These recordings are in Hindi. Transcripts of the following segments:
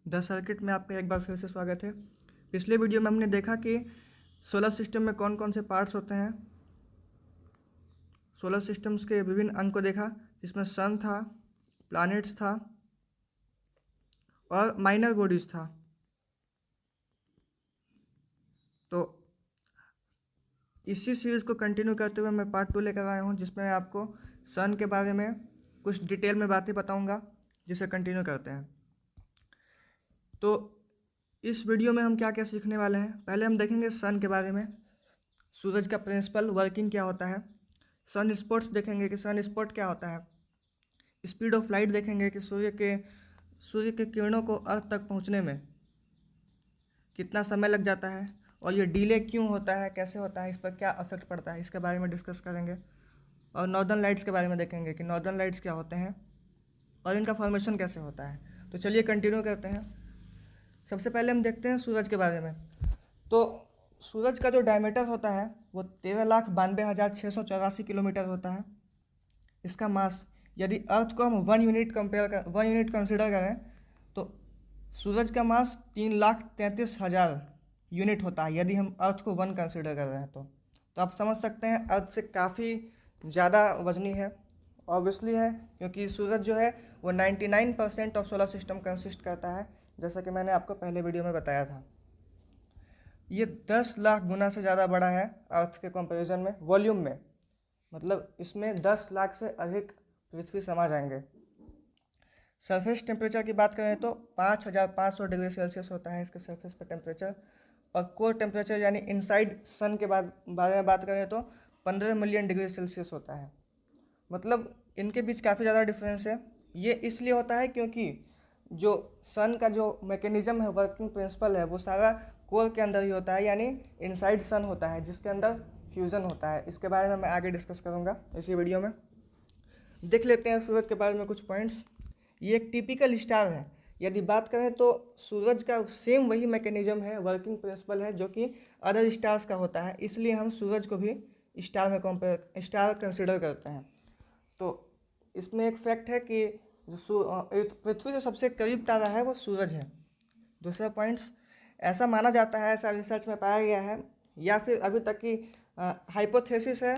द सर्किट में आपका एक बार फिर से स्वागत है। पिछले वीडियो में हमने देखा कि सोलर सिस्टम में कौन कौन से पार्ट्स होते हैं। सोलर सिस्टम्स के विभिन्न अंग को देखा, जिसमें सन था, प्लैनेट्स था और माइनर बॉडीज था। तो इसी सीरीज़ को कंटिन्यू करते हुए मैं पार्ट 2 लेकर आया हूँ, जिसमें मैं आपको सन के बारे में कुछ डिटेल में बातें बताऊँगा, जिसे कंटिन्यू करते हैं। तो इस वीडियो में हम क्या क्या सीखने वाले हैं। पहले हम देखेंगे सन के बारे में, सूरज का प्रिंसिपल वर्किंग क्या होता है। सन स्पॉट्स देखेंगे कि सन स्पॉट क्या होता है। स्पीड ऑफ लाइट देखेंगे कि सूर्य के किरणों को अर्थ तक पहुंचने में कितना समय लग जाता है और ये डिले क्यों होता है, कैसे होता है, इस पर क्या इफेक्ट पड़ता है, इसके बारे में डिस्कस करेंगे। और नॉर्दर्न लाइट्स के बारे में देखेंगे कि नॉर्दर्न लाइट्स क्या होते हैं और इनका फॉर्मेशन कैसे होता है। तो चलिए कंटिन्यू करते हैं। सबसे पहले हम देखते हैं सूरज के बारे में। तो सूरज का जो डायमीटर होता है वो 13,92,684 किलोमीटर होता है। इसका मास, यदि अर्थ को हम 1 यूनिट कंसिडर करें तो सूरज का मास 3,33,000 यूनिट होता है, यदि हम अर्थ को 1 कंसिडर कर रहे हैं तो आप समझ सकते हैं अर्थ से काफ़ी ज़्यादा वजनी है। ऑब्वियसली है, क्योंकि सूरज जो है वो 99% ऑफ सोलर सिस्टम कंसिस्ट करता है, जैसा कि मैंने आपको पहले वीडियो में बताया था। ये 10 लाख गुना से ज़्यादा बड़ा है अर्थ के कंपैरिजन में, वॉल्यूम में। मतलब इसमें 10 लाख से अधिक पृथ्वी समा जाएंगे। सरफेस टेम्परेचर की बात करें तो 5,500 डिग्री सेल्सियस होता है इसके सरफेस पर टेम्परेचर। और कोर टेम्परेचर यानी इनसाइड सन के बारे में बात करें तो 15 मिलियन डिग्री सेल्सियस होता है। मतलब इनके बीच काफ़ी ज़्यादा डिफरेंस है। ये इसलिए होता है क्योंकि जो सन का जो मैकेनिज्म है, वर्किंग प्रिंसिपल है, वो सारा कोर के अंदर ही होता है, यानी इनसाइड सन होता है, जिसके अंदर फ्यूज़न होता है। इसके बारे में मैं आगे डिस्कस करूँगा इसी वीडियो में। देख लेते हैं सूरज के बारे में कुछ पॉइंट्स। ये एक टिपिकल स्टार है। यदि बात करें तो सूरज का सेम वही मैकेनिज्म है, वर्किंग प्रिंसिपल है, जो कि अदर स्टार्स का होता है। इसलिए हम सूरज को भी स्टार कंसिडर करते हैं। तो इसमें एक फैक्ट है कि जो पृथ्वी जो सबसे करीब तारा है वो सूरज है। दूसरा पॉइंट्स, ऐसा माना जाता है, ऐसा रिसर्च में पाया गया है, या फिर अभी तक की हाइपोथेसिस है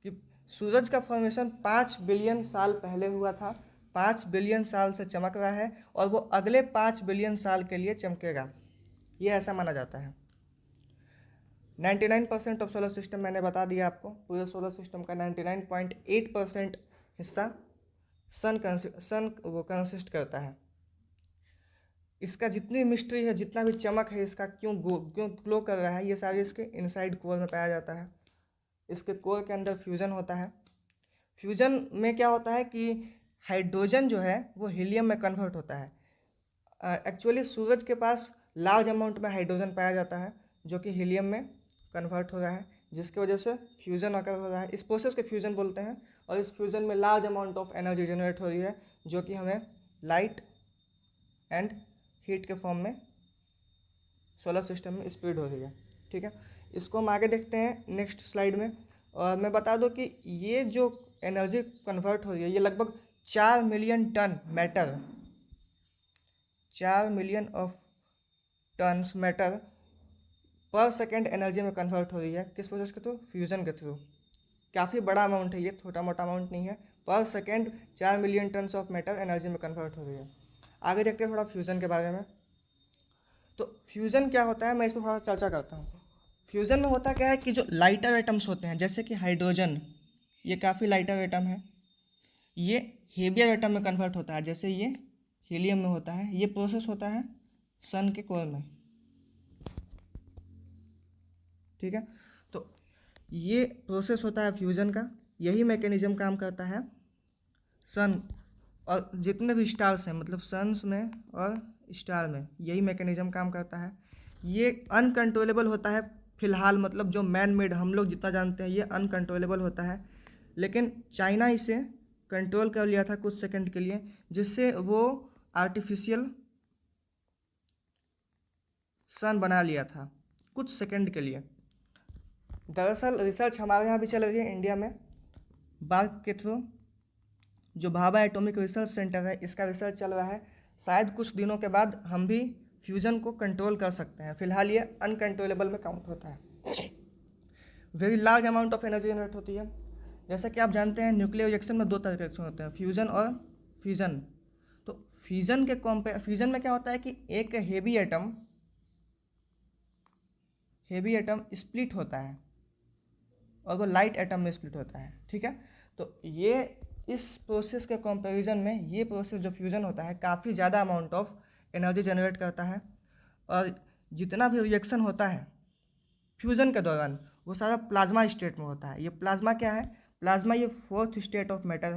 कि सूरज का फॉर्मेशन 5 बिलियन साल पहले हुआ था। 5 बिलियन साल से चमक रहा है और वो अगले 5 बिलियन साल के लिए चमकेगा, ये ऐसा माना जाता है। 99% ऑफ सोलर सिस्टम मैंने बता दिया आपको। पूरे सोलर सिस्टम का 99.8% हिस्सा सन वो कंसिस्ट करता है। इसका जितनी मिस्ट्री है, जितना भी चमक है, इसका क्यों ग्लो कर रहा है, ये सारे इसके इनसाइड कोर में पाया जाता है। इसके कोर के अंदर फ्यूज़न होता है। फ्यूज़न में क्या होता है कि हाइड्रोजन जो है वो हीलियम में कन्वर्ट होता है। एक्चुअली सूरज के पास लार्ज अमाउंट में हाइड्रोजन पाया जाता है, जो कि हीलियम में कन्वर्ट हो रहा है, जिसकी वजह से फ्यूज़न अकर हो रहा है। इस प्रोसेस को फ्यूज़न बोलते हैं। और इस फ्यूज़न में large amount of energy generate हो रही है, जो कि हमें लाइट एंड हीट के फॉर्म में सोलर सिस्टम में स्प्रेड हो रही है। ठीक है, इसको हम आगे देखते हैं नेक्स्ट स्लाइड में। और मैं बता दूं कि ये जो एनर्जी कन्वर्ट हो रही है, ये लगभग 4 million ton matter, 4 million of tons matter पर सेकेंड एनर्जी में कन्वर्ट हो रही है। किस प्रोसेस के थ्रू? फ्यूज़न के थ्रू। काफ़ी बड़ा अमाउंट है ये, छोटा मोटा अमाउंट नहीं है। पर second 4 million tons of matter energy में कन्वर्ट हो रही है। आगे देखते हैं थोड़ा फ्यूज़न के बारे में। तो फ्यूज़न क्या होता है, मैं इस पर थोड़ा चर्चा करता हूँ। फ्यूज़न में होता क्या है कि जो लाइटर एटम्स होते हैं, जैसे कि हाइड्रोजन, ये काफ़ी लाइटर एटम है, ये हेवियर एटम में कन्वर्ट होता है, जैसे ये हीलियम में होता है। ये प्रोसेस होता है सन के कोर में। ठीक है, तो ये प्रोसेस होता है फ्यूज़न का। यही मैकेनिज्म काम करता है सन और जितने भी स्टार्स हैं, मतलब सन्स में और स्टार में यही मैकेनिज्म काम करता है। ये अनकंट्रोलेबल होता है फिलहाल, मतलब जो मैन मेड हम लोग जितना जानते हैं ये अनकंट्रोलेबल होता है। लेकिन चाइना इसे कंट्रोल कर लिया था कुछ सेकंड के लिए, जिससे वो आर्टिफिशियल सन बना लिया था कुछ सेकंड के लिए। दरअसल रिसर्च हमारे यहाँ भी चल रही है इंडिया में, बार्क के थ्रू। जो भाभा एटॉमिक रिसर्च सेंटर है, इसका रिसर्च चल रहा है शायद कुछ दिनों के बाद हम भी फ्यूज़न को कंट्रोल कर सकते हैं। फिलहाल ये अनकंट्रोलेबल में काउंट होता है। Very large amount of energy generate होती है। जैसा कि आप जानते हैं न्यूक्लियर रिएक्शन में दो तरह के रिएक्शन होते हैं, फ्यूज़न और फिजन। तो फ्यूज़न में क्या होता है कि एक हेवी एटम स्प्लिट होता है और वो लाइट एटम में स्प्लिट होता है। ठीक है, तो ये इस प्रोसेस के कंपैरिजन में ये प्रोसेस जो फ्यूज़न होता है काफ़ी ज़्यादा अमाउंट ऑफ एनर्जी जनरेट करता है। और जितना भी रिएक्शन होता है फ्यूज़न के दौरान वो सारा प्लाज्मा स्टेट में होता है। ये प्लाज्मा क्या है? प्लाज्मा ये फोर्थ स्टेट ऑफ मैटर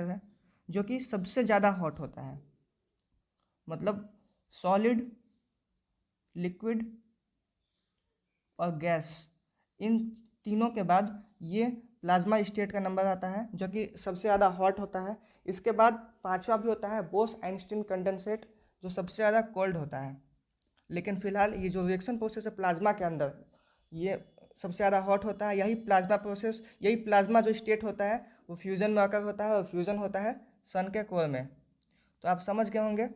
है, जो कि सबसे ज़्यादा हॉट होता है। मतलब सॉलिड, लिक्विड और गैस, इन तीनों के बाद ये प्लाज्मा स्टेट का नंबर आता है जो कि सबसे ज़्यादा हॉट होता है। इसके बाद पांचवा भी होता है बोस-आइंस्टीन कंडेंसेट, जो सबसे ज़्यादा कोल्ड होता है। लेकिन फिलहाल ये जो रिएक्शन प्रोसेस है प्लाज्मा के अंदर, ये सबसे ज़्यादा हॉट होता है। यही प्लाज्मा जो स्टेट होता है वो फ्यूज़न में अकर होता है और फ्यूज़न होता है सन के कोर में। तो आप समझ गए होंगे।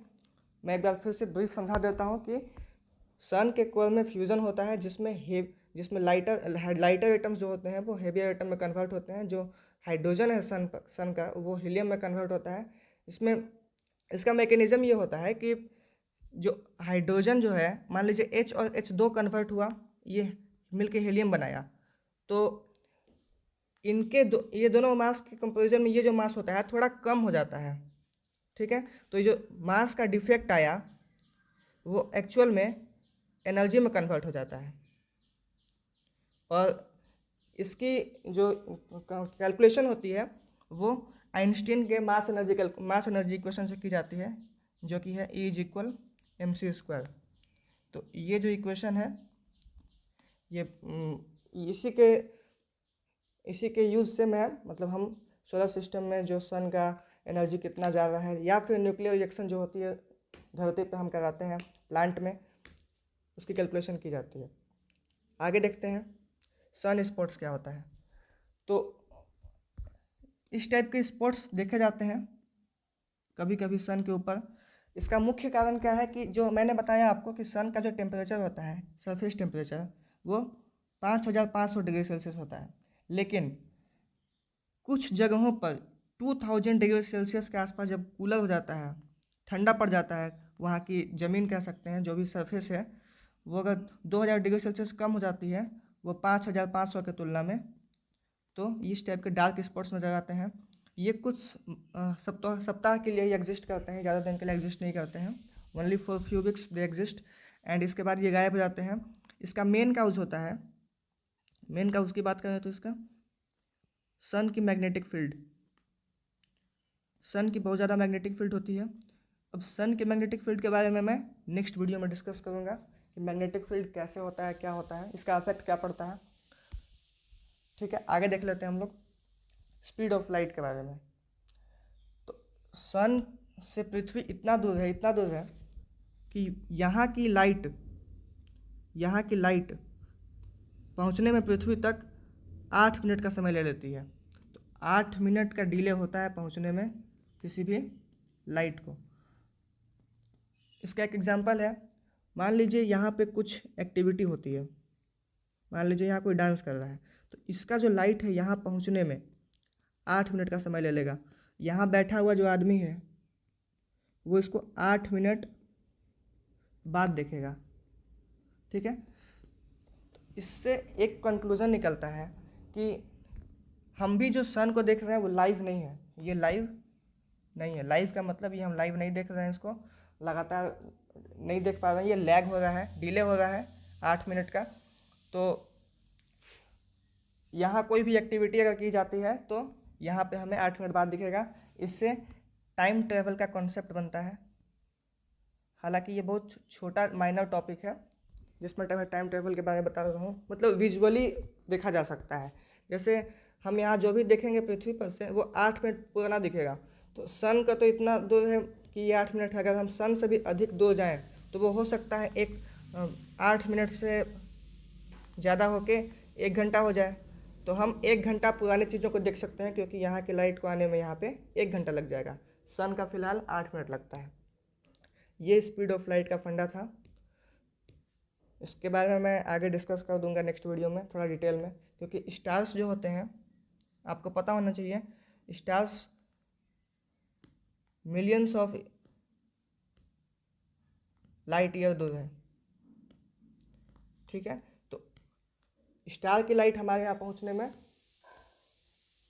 मैं एक बार फिर से ब्रीफ समझा देता हूँ कि सन के कोर में फ्यूज़न होता है जिसमें लाइटर एटम्स जो होते हैं वो हेवियर एटम में कन्वर्ट होते हैं। जो हाइड्रोजन है सन का वो हीलियम में कन्वर्ट होता है। इसका मैकेनिज़्म ये होता है कि जो हाइड्रोजन जो है, मान लीजिए H और H2 कन्वर्ट हुआ, ये मिलके हीलियम बनाया, तो ये दोनों मास के कंपैरिजन में ये जो मास होता है थोड़ा कम हो जाता है। ठीक है, तो ये जो मास का डिफेक्ट आया वो एक्चुअल में एनर्जी में कन्वर्ट हो जाता है। और इसकी जो कैलकुलेशन होती है वो आइंस्टीन के मास एनर्जी इक्वेशन से की जाती है, जो कि है E=mc²। तो ये जो इक्वेशन है ये इसी के यूज़ से हम सोलर सिस्टम में जो सन का एनर्जी कितना जा रहा है, या फिर न्यूक्लियर रिएक्शन जो होती है धरती पे हम कराते हैं प्लांट में, उसकी कैलकुलेशन की जाती है। आगे देखते हैं सन स्पॉट्स क्या होता है। तो इस टाइप के स्पॉट्स देखे जाते हैं कभी कभी सन के ऊपर। इसका मुख्य कारण क्या है कि जो मैंने बताया आपको कि सन का जो टेम्परेचर होता है, सरफेस टेम्परेचर, वो 5500 डिग्री सेल्सियस होता है। लेकिन कुछ जगहों पर 2000 डिग्री सेल्सियस के आसपास जब कूलर हो जाता है, ठंडा पड़ जाता है, वहाँ की ज़मीन कह सकते हैं, जो भी सरफेस है वो अगर 2000 डिग्री सेल्सियस कम हो जाती है वो 5500 के तुलना में, तो इस टाइप के डार्क स्पॉट्स नज़र आते हैं। ये कुछ सप्ताह के लिए ही एग्जिस्ट करते हैं, ज़्यादा दिन के लिए एग्जिस्ट नहीं करते हैं। Only for few weeks they exist and इसके बाद ये गायब हो जाते हैं। इसका मेन काउज होता है, मेन काउज की बात करें तो इसका सन की मैग्नेटिक फील्ड। सन की बहुत ज़्यादा मैग्नेटिक फील्ड होती है। अब सन के मैग्नेटिक फील्ड के बारे में मैं नेक्स्ट वीडियो में डिस्कस करूँगा कि मैग्नेटिक फील्ड कैसे होता है, क्या होता है, इसका इफेक्ट क्या पड़ता है। ठीक है, आगे देख लेते हैं हम लोग स्पीड ऑफ लाइट के बारे में। तो सन से पृथ्वी इतना दूर है कि यहाँ की लाइट पहुँचने में पृथ्वी तक 8 मिनट का समय ले लेती है। तो 8 मिनट का डिले होता है पहुँचने में किसी भी लाइट को। इसका एक एग्जांपल है, मान लीजिए यहाँ पे कुछ एक्टिविटी होती है, मान लीजिए यहाँ कोई डांस कर रहा है, तो इसका जो लाइट है यहाँ पहुँचने में 8 मिनट का समय ले लेगा। यहाँ बैठा हुआ जो आदमी है वो इसको 8 मिनट बाद देखेगा। ठीक है, तो इससे एक कंक्लूज़न निकलता है कि हम भी जो सन को देख रहे हैं वो लाइव नहीं है। ये लाइव नहीं है। लाइव का मतलब ये हम लाइव नहीं देख रहे हैं, इसको लगातार नहीं देख पा रहे हैं, ये लैग हो रहा है, डिले हो रहा है 8 मिनट का। तो यहाँ कोई भी एक्टिविटी अगर की जाती है तो यहाँ पे हमें 8 मिनट बाद दिखेगा। इससे टाइम ट्रेवल का कॉन्सेप्ट बनता है। हालांकि ये बहुत छोटा माइनर टॉपिक है जिसमें मैं टाइम ट्रेवल के बारे में बता रहा हूँ, मतलब विजुअली देखा जा सकता है। जैसे हम यहाँ जो भी देखेंगे पृथ्वी पर से वो 8 मिनट पुराना दिखेगा। तो सन का तो इतना दूर है कि ये 8 मिनट है। अगर हम सन से भी अधिक दूर जाएं तो वो हो सकता है 8 मिनट से ज़्यादा होके 1 घंटा हो जाए। तो हम 1 घंटा पुरानी चीज़ों को देख सकते हैं, क्योंकि यहाँ की लाइट को आने में यहाँ पे 1 घंटा लग जाएगा। सन का फिलहाल 8 मिनट लगता है। ये स्पीड ऑफ लाइट का फंडा था। इसके बारे में मैं आगे डिस्कस कर दूंगा नेक्स्ट वीडियो में थोड़ा डिटेल में, क्योंकि स्टार्स जो होते हैं आपको पता होना चाहिए, stars millions of light year दूर है। ठीक है, तो स्टार की लाइट हमारे यहाँ पहुँचने में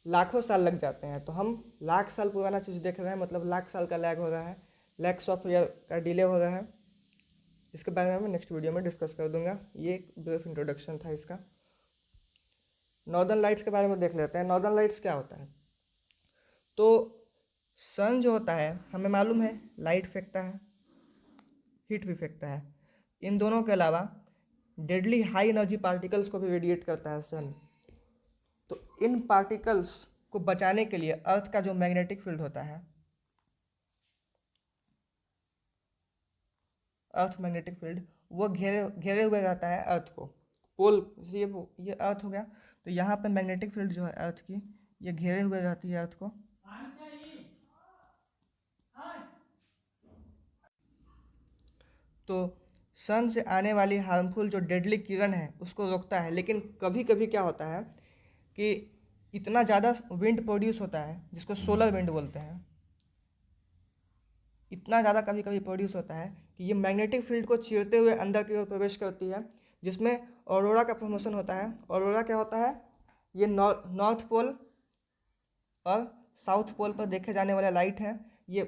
लाखों साल लग जाते हैं। तो हम लाख साल पुराना चीज़ देख रहे हैं, मतलब लाख साल का लैग हो रहा है, लैक्स ऑफ ईयर का डिले हो रहा है। इसके बारे में मैं नेक्स्ट वीडियो में डिस्कस कर दूंगा। ये एक ब्रीफ इंट्रोडक्शन था इसका। नॉर्दर्न लाइट्स के बारे में देख लेते हैं। नॉर्दर्न लाइट्स क्या होता है? तो सन जो होता है हमें मालूम है लाइट फेंकता है, हीट भी फेंकता है। इन दोनों के अलावा डेडली हाई एनर्जी पार्टिकल्स को भी रेडिएट करता है सन। तो इन पार्टिकल्स को बचाने के लिए अर्थ का जो मैग्नेटिक फील्ड होता है, अर्थ मैग्नेटिक फील्ड, वो घेरे हुए रहता है अर्थ को। पोल ये अर्थ हो गया, तो यहाँ पर मैग्नेटिक फील्ड जो है अर्थ की, ये घेरे हुए रहती है अर्थ को। तो सन से आने वाली हार्मफुल जो डेडली किरण है उसको रोकता है। लेकिन कभी कभी क्या होता है कि इतना ज़्यादा विंड प्रोड्यूस होता है, जिसको सोलर विंड बोलते हैं, इतना ज़्यादा कभी कभी प्रोड्यूस होता है कि ये मैग्नेटिक फील्ड को चीरते हुए अंदर की ओर प्रवेश करती है, जिसमें ऑरोरा का फॉर्मेशन होता है। ऑरोरा क्या होता है? ये नॉर्थ पोल और साउथ पोल पर देखे जाने वाला लाइट है। ये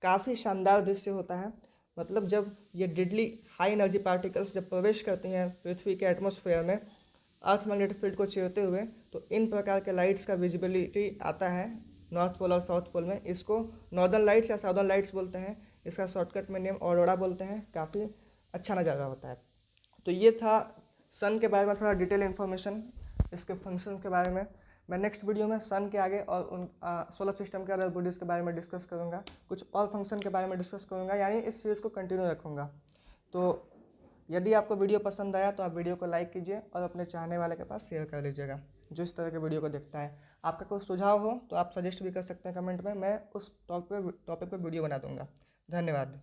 काफ़ी शानदार दृश्य होता है। मतलब जब ये डेडली हाई एनर्जी पार्टिकल्स जब प्रवेश करती हैं पृथ्वी के एटमॉस्फेयर में अर्थ मैग्नेटिक फील्ड को चीरते हुए, तो इन प्रकार के लाइट्स का विजिबिलिटी आता है नॉर्थ पोल और साउथ पोल में। इसको नॉर्दर्न लाइट्स या साउदर्न लाइट्स बोलते हैं। इसका शॉर्टकट में नेम ऑरोरा बोलते हैं। काफ़ी अच्छा नज़ारा होता है। तो ये था सन के बारे में थोड़ा डिटेल इन्फॉर्मेशन, इसके फंक्शन के बारे में। मैं नेक्स्ट वीडियो में सन के आगे और उन सोलर सिस्टम के अदर बॉडीज़ के बारे में डिस्कस करूँगा, कुछ और फंक्शन के बारे में डिस्कस करूँगा, यानी इस सीरीज़ को कंटिन्यू रखूँगा। तो यदि आपको वीडियो पसंद आया तो आप वीडियो को लाइक कीजिए और अपने चाहने वाले के पास शेयर कर लीजिएगा जो इस तरह के वीडियो को देखता है। आपका कोई सुझाव हो तो आप सजेस्ट भी कर सकते हैं कमेंट में, मैं उस टॉपिक पे वीडियो बना दूँगा। धन्यवाद।